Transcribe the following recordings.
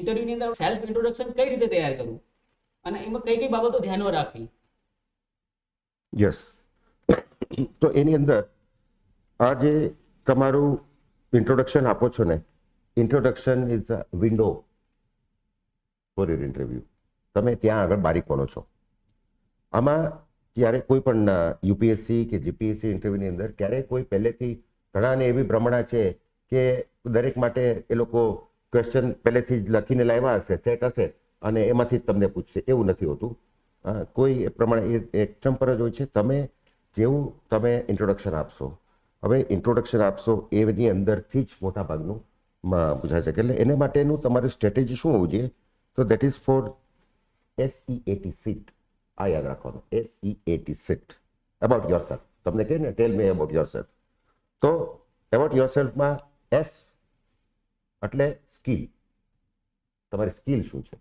ઇન્ટરવ્યુની અંદર self introduction કઈ રીતે તૈયાર કરવું અને એમાં કઈ કઈ બાબતો ધ્યાનમાં રાખવી? યસ. તો એની અંદર આ જે તમારું ઇન્ટ્રોડક્શન આપો છો ને, introduction is a window for your interview. તમે ત્યાં આગળ બારી ખોલો છો. આમાં ક્યારે કોઈ પણ યુપીએસસી કે જીપીએસસી ઇન્ટરવ્યુની અંદર ક્યારેય કોઈ પહેલેથી ઘણાને એવી ભ્રમણા છે કે દરેક માટે એ લોકો ક્વેશ્ચન પહેલેથી જ લખીને લાવ્યા હશે, સેટ હશે અને એમાંથી જ તમને પૂછશે. એવું નથી હોતું. કોઈ એ પ્રમાણે એક્ઝામ પર જ હોય છે. તમે જેવું તમે ઇન્ટ્રોડક્શન આપશો, હવે ઇન્ટ્રોડક્શન આપશો એની અંદરથી જ મોટા ભાગનું પૂછાય છે. એટલે એને માટેનું તમારી સ્ટ્રેટેજી શું હોવું જોઈએ? તો that is four SEAT seat. આ યાદ રાખવાનું, SEAT સીટ. About yourself. તમને કહે ને ટેલ મી અબાઉટ યોરસેલ્ફ. તો અબાઉટ યોરસેલ્ફમાં S એટલે સ્કિલ. તમારી સ્કિલ શું છે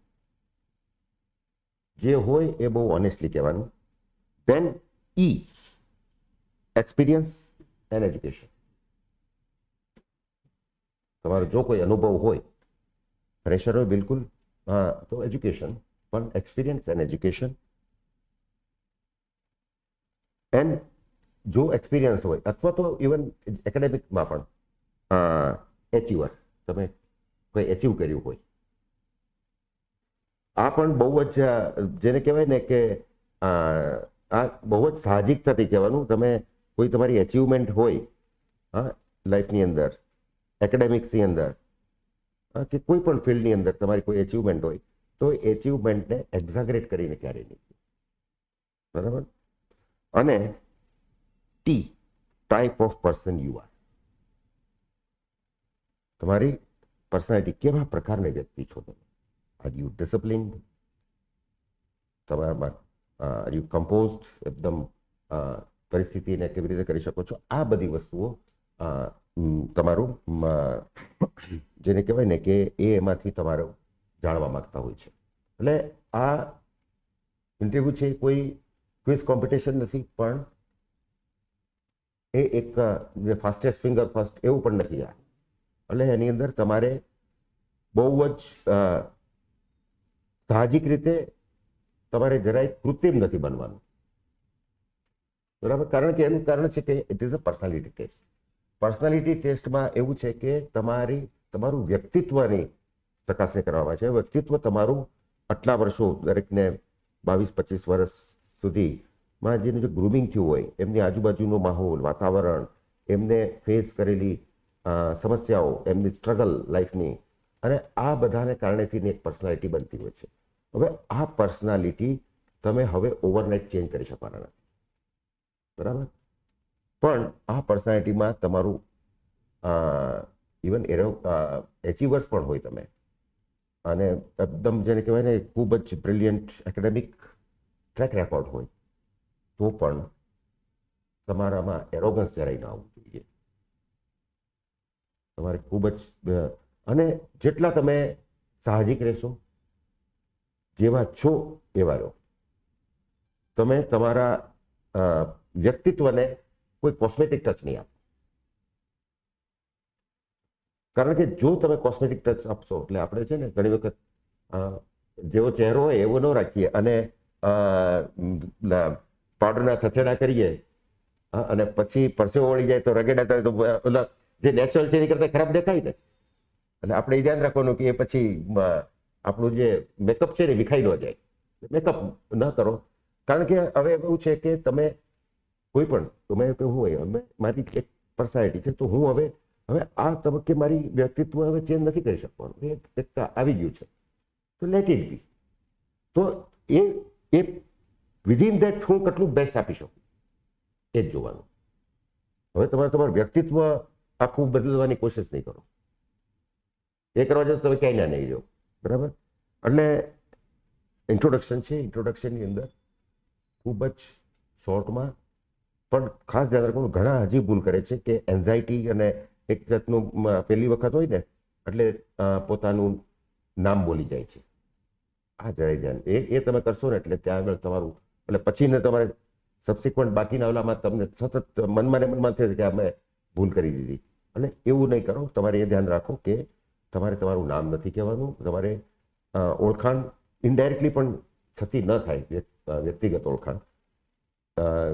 જે હોય એ બહુ ઓનેસ્ટલી કહેવાનું. દેન E એક્સપિરિયન્સ એન્ડ એજ્યુકેશન. તમારો જો કોઈ અનુભવ હોય, પ્રેશર હોય બિલકુલ, તો એજ્યુકેશન, પણ એક્સપિરિયન્સ એન્ડ એજ્યુકેશન. એન્ડ જો એક્સપિરિયન્સ હોય અથવા તો ઇવન એકેડેમિકમાં પણ એચીવર, તમે કોઈ એચીવ કર્યું હોય, આ પણ બહુ જ જેને કહેવાય ને કે આ બહુ જ સાહજિકતાથી કહેવાનું. તમે કોઈ તમારી એચિવમેન્ટ હોય લાઈફની અંદર, એકેડેમિક્સની અંદર કે કોઈ પણ ફિલ્ડની અંદર તમારી કોઈ એચિવમેન્ટ હોય, તો એચિવમેન્ટને એક્ઝાગરેટ કરીને ક્યારેય નહીં. બરાબર? અને T type of person you are. તમારી પર્સનાલિટી, કેવા પ્રકારની વ્યક્તિ છો તમે? Are you disciplined? તમારામાં આર યુ કમ્પોઝડ? એકદમ પરિસ્થિતિને કેવી રીતે કરી શકો છો? આ બધી વસ્તુઓ તમારું જેને કહેવાય ને કે એમાંથી તમારું જાણવા માંગતા હોય છે. એટલે આ ઇન્ટરવ્યુ છે કોઈ ક્વિઝ કોમ્પિટિશન નથી, પણ એ એક ફાસ્ટેસ્ટ ફિંગર ફર્સ્ટ એવું પણ નથી. એટલે એની અંદર તમારે બહુ જ સાહજિક રીતે તમારે જરાય કૃત્રિમ નથી બનવાનું. બરાબર? કારણ કે એનું કારણ છે કે it is a personality test. Personality ટેસ્ટમાં એવું છે કે તમારું વ્યક્તિત્વની ચકાસણી કરવામાં છે. વ્યક્તિત્વ તમારું આટલા વર્ષો, દરેકને 22-25 વર્ષ સુધીમાં જેનું જે ગ્રુમિંગ થયું હોય, એમની આજુબાજુનો માહોલ, વાતાવરણ, એમને ફેસ કરેલી સમસ્યાઓ, એમની સ્ટ્રગલ લાઈફની, અને આ બધાને કારણેથી એક પર્સનાલિટી બનતી હોય છે. હવે આ પર્સનાલિટી તમે હવે ઓવરનાઇટ ચેન્જ કરી શકવાના નથી. બરાબર? પણ આ પર્સનાલિટીમાં તમારું ઇવન એચિવર્સ પણ હોય તમે, અને એકદમ જેને કહેવાય ને ખૂબ જ બ્રિલિયન્ટ એકેડેમિક ટ્રેક રેકોર્ડ હોય, તો પણ તમારામાં એરોગન્સ જરાય ના આવવું જોઈએ. તમારે ખૂબ જ અને જેટલા તમે સાહજિક રહેશો, જેવા છો એવા રહો. તમે તમારા વ્યક્તિત્વને કોઈ કોસ્મેટિક ટચ નહીં આપો. કારણ કે જો તમે કોસ્મેટિક ટચ આપશો, એટલે આપણે છે ને ઘણી વખત જેવો ચહેરો હોય એવો ન રાખીએ અને પાવડરના થથેડા કરીએ અને પછી પરસેવો વળી જાય તો રગેડા થાય તો ઓલા જે નેચરલ છે એની કરતા ખરાબ દેખાય ને. એટલે આપણે એ ધ્યાન રાખવાનું કે એ પછી આપણું જે મેકઅપ છે ને વિખાઈ ન જાય. મેકઅપ ન કરો. કારણ કે હવે એવું છે કે તમે કોઈ પણ તમે કેવું હોય, મારી એક પર્સનાલિટી છે, તો હું હવે આ તબક્કે મારી વ્યક્તિત્વ હવે ચેન્જ નથી કરી શકવાનું. એક આવી ગયું છે, તો લેટ ઇટ બી. તો એ વિધિન ધેટ હું કેટલું બેસ્ટ આપી શકું એ જ જોવાનું. હવે તમારું વ્યક્તિત્વ આખું બદલવાની કોશિશ નહીં કરો. એ કરવા જશો તમે ક્યાંય ના નહીં જાઓ. બરાબર? એટલે ઇન્ટ્રોડક્શન છે. ઇન્ટ્રોડક્શનની અંદર ખૂબ જ શોર્ટમાં, પણ ખાસ ધ્યાન રાખવાનું, ઘણા હજી ભૂલ કરે છે કે એન્ઝાયટી અને એક જાતનું પહેલી વખત હોય ને એટલે પોતાનું નામ બોલી જાય છે. આ જરાય ધ્યાન એ તમે કરશો ને એટલે ત્યાં આગળ તમારું, એટલે પછીને તમારે સબસિક્વન્ટ બાકીના ઓલામાં તમને સતત મનમાં થશે કે અમે ભૂલ કરી દીધી. એટલે એવું નહીં કરો. તમારે એ ધ્યાન રાખો કે તમારે તમારું નામ નથી કહેવાનું. તમારે ઓળખાણ ઇનડાયરેક્ટલી પણ થતી ન થાય, વ્યક્તિગત ઓળખાણ,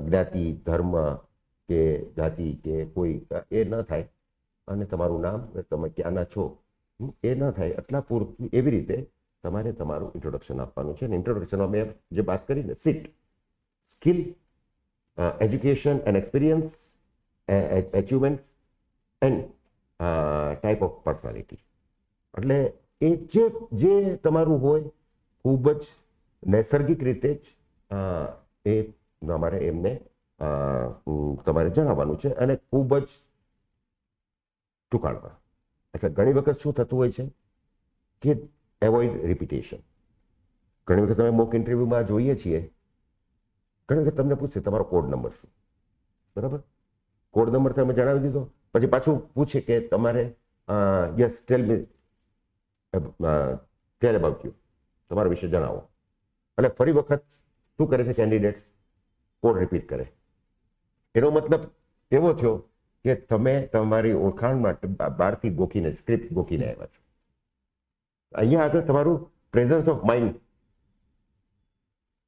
જ્ઞાતિ, ધર્મ કે જાતિ કે કોઈ એ ન થાય, અને તમારું નામ, તમે ક્યાંના છો એ ન થાય એટલા પૂરતું એવી રીતે તમારે તમારું ઇન્ટ્રોડક્શન આપવાનું છે. અને ઇન્ટ્રોડક્શનમાં મેં જે વાત કરી ને, seat, skill, education and experience, achievement and type of personality, એટલે એ જે તમારું હોય ખૂબ જ નૈસર્ગિક રીતે જ એ તમારે એમને તમારે જણાવવાનું છે, અને ખૂબ જ ટૂંકાણમાં. એટલે ઘણી વખત શું થતું હોય છે કે એવોઇડ રિપીટેશન. ઘણી વખત તમે મોક ઇન્ટરવ્યુમાં જોઈએ છીએ, ઘણી વખત તમને પૂછશે તમારો કોડ નંબર શું, બરાબર? કોડ નંબર તમે જણાવી દીધો, પછી પાછું પૂછે કે તમારે yes tell me tell about you, તમારા વિશે જણાવો. એટલે ફરી વખત શું કરે છે કેન્ડિડેટ્સ? કોડ રિપીટ કરે. એનો મતલબ એવો થયો કે તમે તમારી ઓળખાણ માટે બહારથી ગોખીને, સ્ક્રિપ્ટ ગોખીને આવ્યા છો. અહીંયા આગળ તમારું પ્રેઝન્સ ઓફ માઇન્ડ,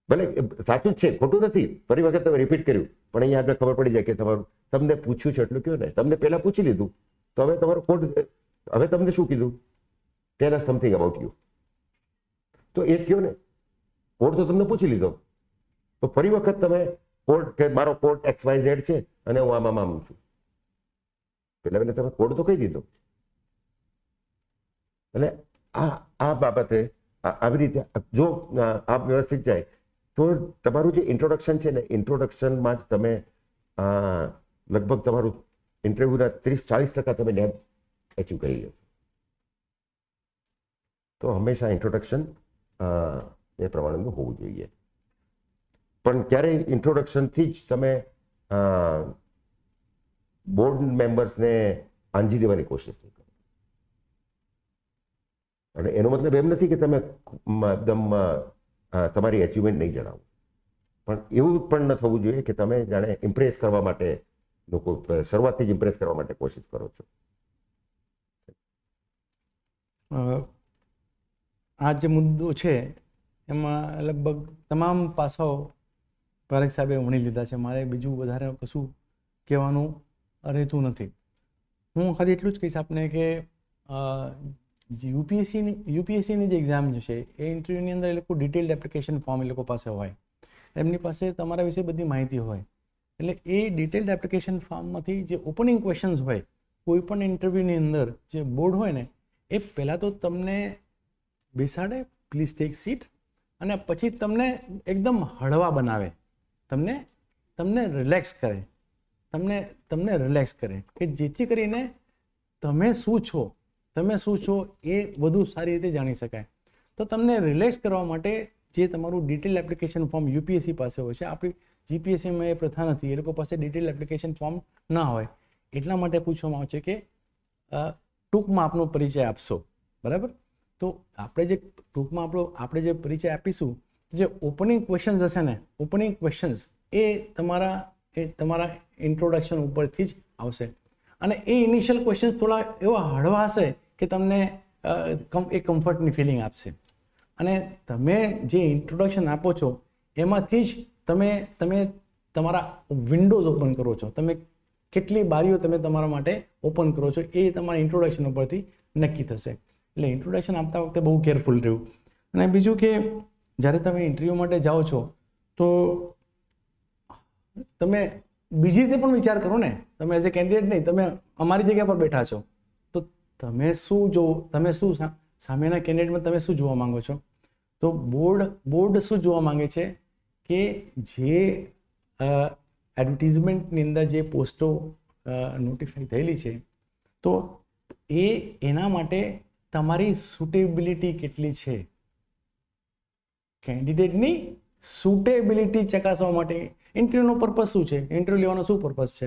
ભલે સાચું જ છે, ખોટું નથી, ફરી વખત તમે રિપીટ કર્યું, પણ અહીંયા આગળ ખબર પડી જાય કે તમારું, તમને પૂછ્યું છે એટલું કયો ને, તમને પહેલા પૂછી લીધું, તો હવે તમારો કોડ, હવે તમને શું કીધું? ટેલ અસ સમથિંગ અબાઉટ યુ. તો એ જ કયો ને, કોડ તો તમને પૂછી લીધો, તો ફરી વખત તમે કોડ, કે મારો કોડ XYZ છે અને હું આમ છું, પેલા તમે કોડ તો કહી દીધો. એટલે આ બાબતે આવી રીતે જો આ વ્યવસ્થિત જાય તો તમારું જે ઇન્ટ્રોડક્શન છે ને, ઇન્ટ્રોડક્શનમાં જ તમે લગભગ તમારું ઇન્ટરવ્યુના 30-40% તમે નેટ એચીવ કરી લો. તો હંમેશા ઇન્ટ્રોડક્શન એ પ્રમાણેનું હોવું જોઈએ. પણ ક્યારેય ઇન્ટ્રોડક્શનથી જ તમે બોર્ડ મેમ્બર્સને આંજી દેવાની કોશિશ નહીં કરો. અને એનો મતલબ એમ નથી કે તમે એકદમ તમારી અચીવમેન્ટ નહીં જણાવો, પણ એવું પણ ન થવું જોઈએ કે તમે જાણે ઇમ્પ્રેસ કરવા માટે, લોકો શરૂઆતથી જ ઇમ્પ્રેસ કરવા માટે કોશિશ કરો છો. આ જે મુદ્દો છે એમાં લગભગ તમામ પાસાઓ પારેખ સાહેબે વણી લીધા છે. મારે બીજું વધારે કશું કહેવાનું રહેતું નથી. હું ખાલી એટલું જ કહીશ આપને કે યુપીએસસીની જે એક્ઝામ છે એ ઇન્ટરવ્યૂની અંદર એ લોકો ડિટેલ્ડ એપ્લિકેશન ફોર્મ એ લોકો પાસે હોય, એમની પાસે તમારા વિશે બધી માહિતી હોય. એટલે એ ડિટેલ્ડ એપ્લિકેશન ફોર્મમાંથી જે ઓપનિંગ ક્વેશ્ચન્સ હોય કોઈ પણ ઇન્ટરવ્યૂની અંદર, જે બોર્ડ હોય ને, એ પહેલાં તો તમને બેસાડે, પ્લીઝ ટેક સીટ, અને પછી તમને એકદમ હળવા બનાવે, તમને રિલેક્સ કરે, તમને રિલેક્સ કરે, કે જેથી કરીને તમે શું છો એ વધુ સારી રીતે જાણી શકાય. તો તમને રિલેક્સ કરવા માટે જે તમારું ડિટેલ એપ્લિકેશન ફોર્મ યુપીએસસી પાસે હોય છે, આપણી જીપીએસસીમાં એ પ્રથા નથી, એ લોકો પાસે ડિટેલ એપ્લિકેશન ફોર્મ ના હોય. એટલા માટે પૂછવામાં આવે છે કે ટૂંકમાં આપનો પરિચય આપશો, બરાબર? તો આપણે જે ટૂંકમાં આપણે જે પરિચય આપીશું, જે ઓપનિંગ ક્વેશ્ચન્સ હશે ને, ઓપનિંગ ક્વેશ્ચન્સ એ તમારા ઇન્ટ્રોડક્શન ઉપરથી જ આવશે. અને એ ઇનિશિયલ ક્વેશ્ચન્સ થોડા એવા હળવા હશે કે તમને એ કમ્ફર્ટની ફિલિંગ આપશે. અને તમે જે ઇન્ટ્રોડક્શન આપો છો એમાંથી જ તમે તમારા વિન્ડોઝ ઓપન કરો છો, તમે કેટલી બારીઓ તમે તમારા માટે ઓપન કરો છો એ તમારા ઇન્ટ્રોડક્શન ઉપરથી નક્કી થશે. એટલે ઇન્ટ્રોડક્શન આપતા વખતે બહુ કેરફુલ રહેવું. અને બીજું કે જ્યારે તમે ઇન્ટરવ્યૂ માટે જાઓ છો તો તમે બીજી રીતે પણ વિચાર કરો ને. તમે એઝ એ કેન્ડિડેટ નહીં, તમે અમારી જગ્યા પર બેઠા છો, તો તમે શું સામેના કેન્ડિડેટમાં તમે શું જોવા માંગો છો? તો બોર્ડ શું જોવા માંગે છે કે જે એડવર્ટિઝમેન્ટની અંદર જે પોસ્ટો નોટિફાઈ થયેલી છે, તો એના માટે તમારી સુટેબિલિટી કેટલી છે, કેન્ડિડેટની સુટેબિલિટી ચકાસવા માટે ઇન્ટરવ્યૂનો પર્પઝ શું છે? ઇન્ટરવ્યૂ લેવાનો શું પર્પઝ છે?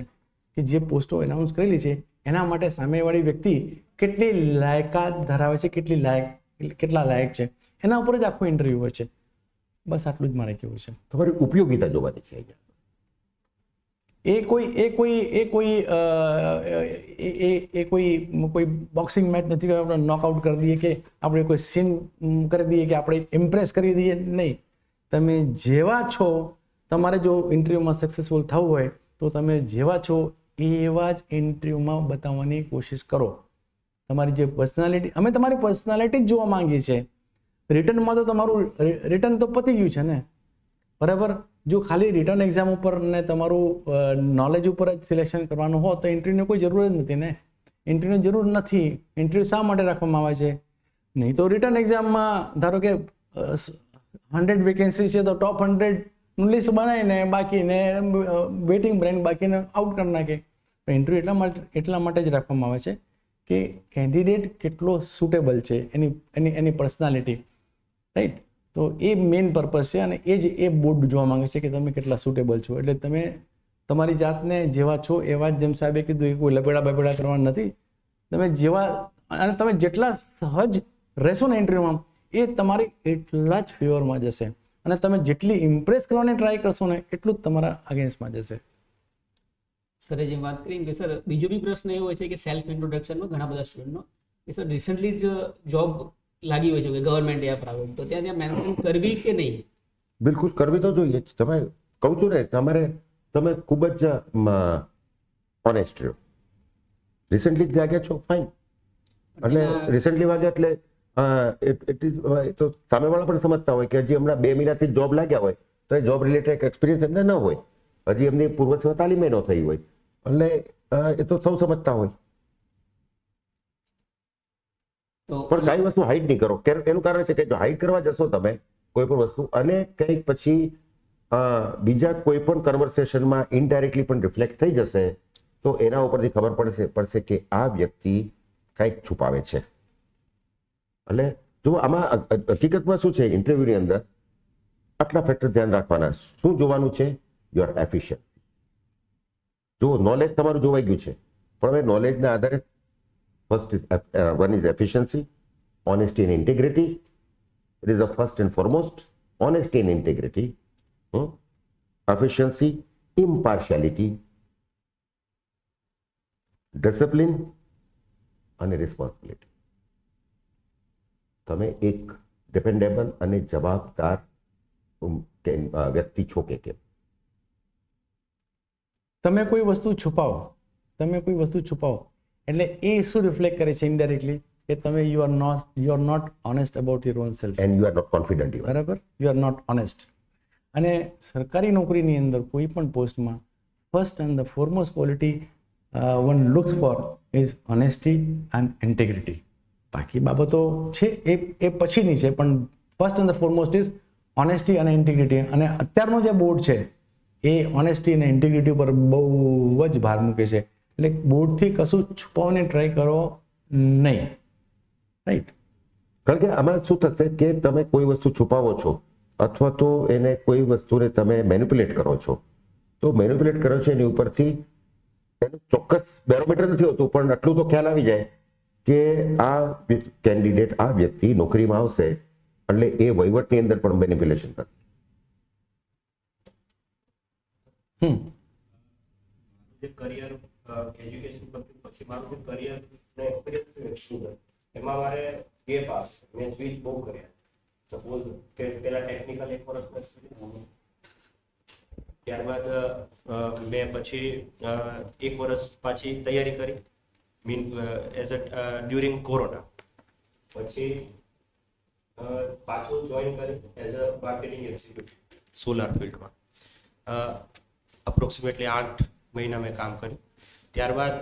કે જે પોસ્ટો એનાઉન્સ કરેલી છે એના માટે સામેવાળી વ્યક્તિ કેટલી લાયકાત ધરાવે છે, કેટલા લાયક છે, એના ઉપર જ આખું ઇન્ટરવ્યૂ હોય છે. બસ આટલું જ મારે કહેવું છે. તમારી ઉપયોગિતા જોવાની છે અહીંયા. કોઈ બોક્સિંગ મેચ નથી કે આપણે નોકઆઉટ કરી દઈએ કે આપણે કોઈ સીન કરી દઈએ કે આપણે ઇમ્પ્રેસ કરી દઈએ. નહીં, તમે જેવા છો, તમારે જો ઇન્ટરવ્યૂમાં સક્સેસફુલ થવું હોય તો તમે જેવા છો એવા જ ઇન્ટરવ્યૂમાં બતાવવાની કોશિશ કરો. તમારી જે પર્સનાલિટી, અમે તમારી પર્સનાલિટી જ જોવા માંગીએ છીએ. રિટર્નમાં તો તમારું રિટર્ન તો પતી ગયું છે ને, બરાબર. જો ખાલી રિટર્ન એક્ઝામ ઉપર ને તમારું નોલેજ ઉપર જ સિલેક્શન કરવાનું હોય તો ઇન્ટરવ્યૂની કોઈ જરૂર જ નથી ને. ઇન્ટરવ્યૂની જરૂર નથી. ઇન્ટરવ્યૂ શા માટે રાખવામાં આવે છે? નહીં તો રિટર્ન એક્ઝામમાં ધારો કે 100 વેકેન્સી છે તો ટોપ 100નું લિસ્ટ બનાવીને બાકીને વેઇટિંગ બ્રેન્ડ બાકીને આઉટ કરી નાખે. ઇન્ટરવ્યૂ એટલા માટે જ રાખવામાં આવે છે કે કેન્ડિડેટ કેટલો સુટેબલ છે, એની પર્સનાલિટી, રાઈટ. તો એ મેઇન પર્પઝ છે અને એ બોર્ડ જોવા માંગે છે કે તમે કેટલા સુટેબલ છો. એટલે તમે તમારી જાતને જેવા છો એવા જ, જેમ સાહેબે કીધું, એ કોઈ લપેડા બપેડા કરવાના નથી. તમે જેવા, અને તમે જેટલા સહજ રહેશો ને ઇન્ટરવ્યુમાં, એ તમારી એટલા જ ફેવરમાં જશે. અને તમે જેટલી ઇમ્પ્રેસ કરવાની ટ્રાય કરશો ને એટલું જ તમારા અગેન્સ્ટમાં જશે. સરે જેમ વાત કરી કે સર બીજો બી પ્રશ્ન એવો હોય છે કે સેલ્ફ ઇન્ટ્રોડક્શનનો ઘણા બધા સ્ટુડન્ટનો કે સર રિસન્ટલી જ જોબ લાગી હોય છે કે ગવર્મેન્ટ યા પ્રાઇવેટ, તો ત્યાં મેનેજમેન્ટ કરવી કે નહીં? બિલકુલ કરવી તો જોઈએ જ. તમે કહું છું ને, તમે ખૂબ જ ઓનેસ્ટ રહ્યો. રિસન્ટલી જ જાગ્યા છો, ફાઇન. અને રિસન્ટલી વાગ્યા એટલે તો સામેવાળા પણ સમજતા હોય કે હજી હમણાં 2 મહિનાથી જોબ લાગ્યા હોય તો એ જોબ રિલેટેડ એક્સપિરિયન્સ એમને ન હોય, હજી એમની પૂર્વ તાલીમે ન થઈ હોય. એટલે એ તો સૌ સમજતા હોય. પણ કઈ વસ્તુ હાઈડ નહીં કરો. એનું કારણ છે કે જો હાઈડ કરવા જશો તમે કોઈ પણ વસ્તુ, અને કંઈક પછી બીજા કોઈ પણ કન્વર્સેશનમાં ઇનડાયરેક્ટલી પણ રિફ્લેક્ટ થઈ જશે, તો એના ઉપરથી ખબર પડશે કે આ વ્યક્તિ કંઈક છુપાવે છે. એટલે જો આમાં હકીકતમાં શું છે, ઇન્ટરવ્યુની અંદર આટલા ફેક્ટર ધ્યાન રાખવાના. શું જોવાનું છે? Your efficiency. જો નોલેજ તમારું જોવાઈ ગયું છે, પણ હવે નોલેજના આધારે one is efficiency, honesty and integrity. It is the first and foremost. Honesty and integrity, efficiency, impartiality, discipline and responsibility. તમે એક ડિપેન્ડેબલ અને જવાબદાર વ્યક્તિ છો કે કેમ? તમે કોઈ વસ્તુ છુપાવો એટલે એ શું રિફ્લેક્ટ કરે છે ઇનડાયરેક્ટલી કે તમે you are not honest about your own self, and you are not confident. બરાબર, યુ આર નોટ ઓનેસ્ટ. અને સરકારી નોકરીની અંદર કોઈ પણ પોસ્ટમાં first and the foremost quality one looks for is honesty and integrity. બાકી બાબતો છે એ પછીની છે, પણ first and the foremost is honesty અને ઇન્ટેગ્રિટી. અને અત્યારનો જે બોર્ડ છે એ ઓનેસ્ટી અને ઇન્ટેગ્રિટી પર બહુ જ ભાર મૂકે છે. એટલે બોર્ડથી કશું છુપાવવાની ટ્રાય કરો નહીં, રાઈટ. કારણ કે આમાં શું થશે કે તમે કોઈ વસ્તુ છુપાવો છો અથવા તો એને કોઈ વસ્તુને તમે મેનિપ્યુલેટ કરો છો, તો મેનિપ્યુલેટ કરો છો એની ઉપરથી એનું ચોક્કસ બેરોમીટર નથી હોતું, પણ આટલું તો ખ્યાલ આવી જાય કે આ કેન્ડિડેટ, આ વ્યક્તિ નોકરીમાં આવશે એટલે એ વહીવટની અંદર પણ મેનિપ્યુલેશન કરશે. કરિયર એજ્યુકેશન પછી મારું જે કરિયર ને એક્સપિરિયન્સ એમાં મારે ગેપ આવે. મેં સ્વિચ બહુ કર્યા. સપોઝ કે પેલા ટેકનિકલ 1 વર્ષનો એક્સપિરિયન્સ, ત્યારબાદ મેં પછી 1 વર્ષ પાછી તૈયારી કરી એઝ ડ્યુરિંગ કોરોના. પછી પાછું જોઈન કરી as a marketing executive solar ફિલ્ડમાં. અપ્રોક્સિમેટલી 8 મહિના મેં કામ કર્યું. ત્યારબાદ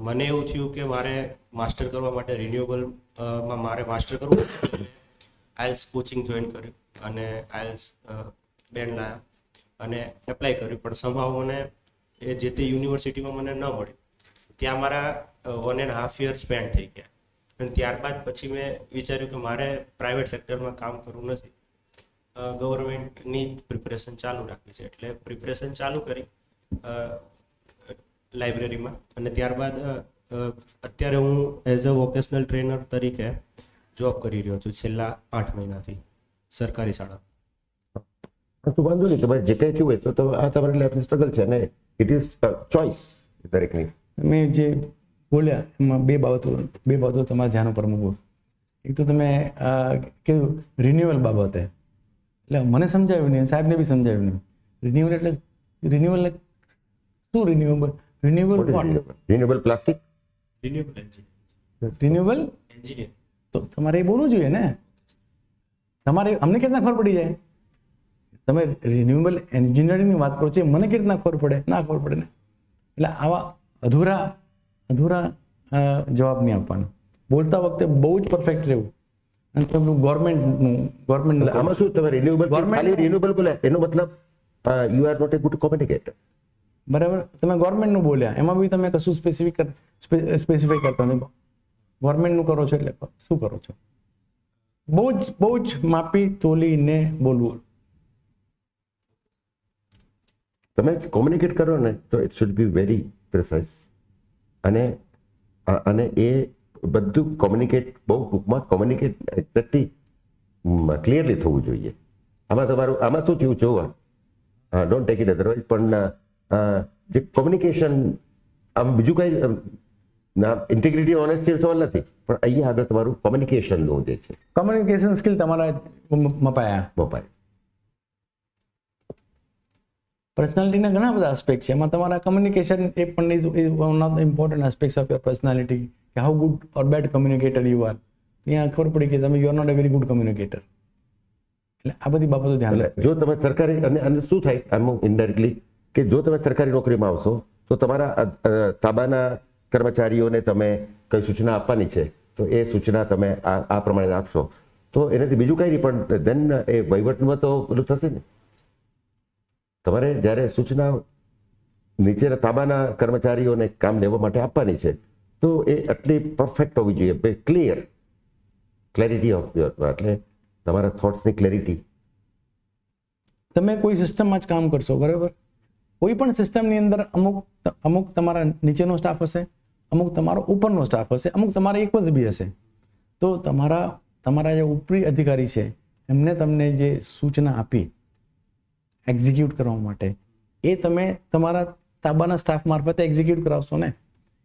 મને એવું થયું કે મારે માસ્ટર કરવા માટે રિન્યુએબલમાં મારે માસ્ટર કરવું. આઇલ્સ કોચિંગ જોઈન કર્યું અને આઇલ્સ બેન્ડ લાવ્યા અને એપ્લાય કર્યું, પણ સંભાવ મને એ જે તે યુનિવર્સિટીમાં મને ન મળ્યું. ત્યાં મારા 1.5 year સ્પેન્ડ થઈ ગયા. અને ત્યારબાદ પછી મેં વિચાર્યું કે મારે પ્રાઇવેટ સેક્ટરમાં કામ કરવું નથી, ગવર્મેન્ટની પ્રિપરેશન ચાલુ રાખવી છે. એટલે પ્રિપરેશન ચાલુ કરી લાઇબ્રેરીમાં. અને ત્યારબાદ અત્યારે હું એઝ અ વોકેશનલ ટ્રેનર તરીકે જોબ કરી રહ્યો છું છેલ્લા 8 મહિનાથી સરકારી શાળા. તો વાંધો નહીં, તમારે જે કંઈ થયું હોય તો આ તમારી લાઈફની સ્ટ્રગલ છે ને, ઇટ ઇઝ ચોઇસ દરેકની. તમે જે બોલ્યા એમાં બે બાબતો તમારા ધ્યાન ઉપર મૂકવું. એક તો તમે કીધું રિન્યુઅલ બાબતે, એટલે મને સમજાવ્યું નહીં, સાહેબને બી સમજાવ્યું નહીં. રિન્યુઅલ એટલે રિન્યુઅલ શું? Renewal renewable plastic, renewal engineer. તો તમારે એ બોલવું જોઈએ ને. તમારે અમને કેટલા ખબર પડી જાય? તમે રિન્યુએબલ એન્જિનિયરિંગની વાત કરો છો, મને કેટલા ખબર પડે? ના ખબર પડે ને. એટલે આવા અધૂરા જવાબ નહીં આપવાનો. બોલતા વખતે બહુ જ પરફેક્ટ રહેવું. અને પેલું ગવર્મેન્ટ આમાં શું તમે રિન્યુએબલ ખાલી રિન્યુએબલ બોલે એનો મતલબ you are not a good communicator. બરાબર, તમે ગવર્મેન્ટનું બોલ્યા એમાં બી તમે કશું સ્પેસિફાઈ કરતા નહીં. ગવર્મેન્ટનું કરો છો એટલે શું કરો છો? બહુ જ માપી તોલીને બોલવું. તમે કોમ્યુનિકેટ કરો ને તો it should be very precise, અને એ બધું કોમ્યુનિકેટ બહુ ટૂંકમાં કોમ્યુનિકેટ એક્ઝેક્ટલી ક્લિયરલી થવું જોઈએ. આમાં શું થયું જોવા, ડોન્ટ ટેક ઇટ અધરવાઇઝ, પણ જે કોમ્યુનિકેશન આમ બીજું કઈ ઇન્ટિગ્રિટી ઓનેસ્ટી સવાલ નથી, પણ અહીંયા આગળ તમારું કોમ્યુનિકેશનનું જે છે કમ્યુનિકેશન સ્કિલ તમારા મપાયા. મોબાઈલ પર્સનાલિટીના ઘણા બધા આસ્પેક્ટ છે, એમાં તમારા કમ્યુનિકેશન એ પણ is one of the important aspects of your personality, કે how good or bad communicator you are. ત્યાં ખબર પડી કે તમે you are not a very good communicator. એટલે આ બધી બાબતો ધ્યાન રાખજો. જો તમે સરકારી અને શું થાય આમ ઇનડાયરેક્ટલી, કે જો તમે સરકારી નોકરીમાં આવશો તો તમારા તાબાના કર્મચારીઓને તમે કઈ સૂચના આપવાની છે તો એ સૂચના તમે આ પ્રમાણે આપશો, તો એનાથી બીજું કંઈ નહીં, પણ ધેન એ વહીવટમાં તો પેલું થશે ને. તમારે જ્યારે સૂચના નીચેના તાબાના કર્મચારીઓને કામ લેવા માટે આપવાની છે તો એ આટલી પરફેક્ટ હોવી જોઈએ, ક્લેરિટી ઓફ યોર, એટલે તમારા થોટ્સની ક્લેરિટી. તમે કોઈ સિસ્ટમમાં જ કામ કરશો, બરાબર? કોઈ પણ સિસ્ટમની અંદર અમુક તમારા નીચેનો સ્ટાફ હશે, અમુક તમારો ઉપરનો સ્ટાફ હશે, અમુક તમારા એકવચ બી હશે. તો તમારા જે ઉપરી અધિકારી છે એમને તમને જે સૂચના આપી એક્ઝિક્યુટ કરવા માટે, એ તમે તમારા તાબાના સ્ટાફ મારફતે એક્ઝિક્યુટ કરાવશો ને.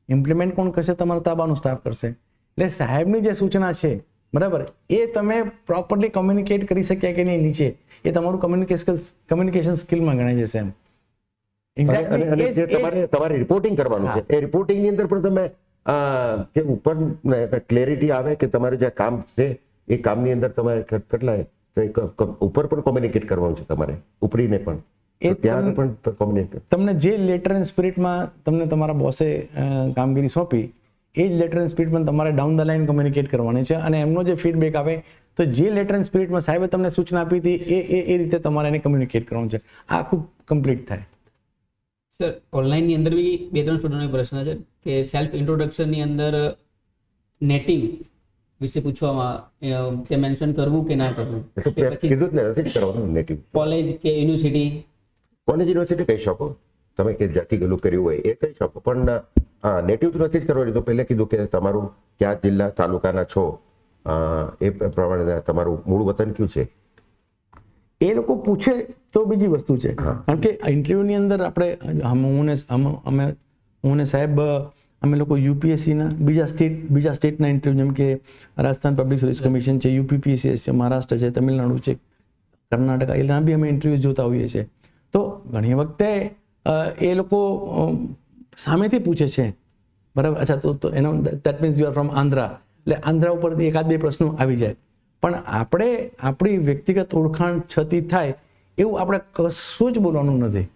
ઇમ્પ્લિમેન્ટ કોણ કરશે? તમારા તાબાનો સ્ટાફ કરશે. એટલે સાહેબની જે સૂચના છે, બરાબર, એ તમે પ્રોપરલી કોમ્યુનિકેટ કરી શક્યા કે નહીં નીચે, એ તમારું કમ્યુનિકેશન સ્કિલમાં ગણાઈ જશે. એમ અને જે તમારે રિપોર્ટિંગ કરવાનું છે એ રિપોર્ટિંગની અંદર પણ તમે કે ઉપર ક્લેરિટી આવે કે તમારું જે કામ છે એ કામની અંદર તમારે કેટલાય ઉપર પણ કોમ્યુનિકેટ કરવાનું છે તમારે, ઉપરીને પણ. ત્યાં પણ કોમ્યુનિકેટ. તમને જે લેટર એન્ડ સ્પિરિટમાં તમને તમારા બોસે કામગીરી સોંપી, એ જ લેટર એન્ડ સ્પિરિટમાં તમારે ડાઉન ધ લાઈન કોમ્યુનિકેટ કરવાની છે. અને એમનો જે ફીડબેક આવે તો જે લેટર એન્ડ સ્પિરિટમાં સાહેબે તમને સૂચના આપી હતી એ રીતે તમારે એને કમ્યુનિકેટ કરવાનું છે. આ આખું કમ્પ્લીટ થાય. સર, ઓનલાઈનની અંદર બી 2-3 સ્ટુડન્ટનો પ્રશ્ન છે કે સેલ્ફ ઇન્ટ્રોડક્શનની અંદર નેટિંગ વિશે પૂછવામાં તે મેન્શન કરવું કે ના કરવું? કીધું જ ને, નથી જ કરવાનું નેટિવ. કોલેજ કે યુનિવર્સિટી? કોલેજ યુનિવર્સિટી કહી શકો તમે, કે જ્યાંથી ગયેલું કર્યું હોય એ કહી શકો, પણ નેટિવ તો નથી જ કરવાનું. તો પહેલે કીધું કે તમારું કયા જિલ્લા તાલુકાના છો એ પ્રમાણે તમારું મૂળ વતન કયું છે. એ લોકો પૂછે તો બીજી વસ્તુ છે, કારણ કે ઇન્ટરવ્યુની અંદર આપણે હું ને સાહેબ અમે લોકો યુપીએસસીના બીજા સ્ટેટના ઇન્ટરવ્યુ, જેમ કે રાજસ્થાન પબ્લિક સર્વિસ કમિશન છે, યુપીપીએસસી છે, મહારાષ્ટ્ર છે, તમિલનાડુ છે, કર્ણાટક, એના બી અમે ઇન્ટરવ્યુ જોતા હોઈએ છીએ. તો ઘણી વખતે એ લોકો સામેથી પૂછે છે, બરાબર? અચ્છા, તો એનો that means you are from Andhra, એટલે આંધ્રા ઉપર 1-2 પ્રશ્નો આવી જાય. પણ આપણે આપણી વ્યક્તિગત ઓળખાણ છતી થાય એવું આપણે કશું જ બોલવાનું નથી.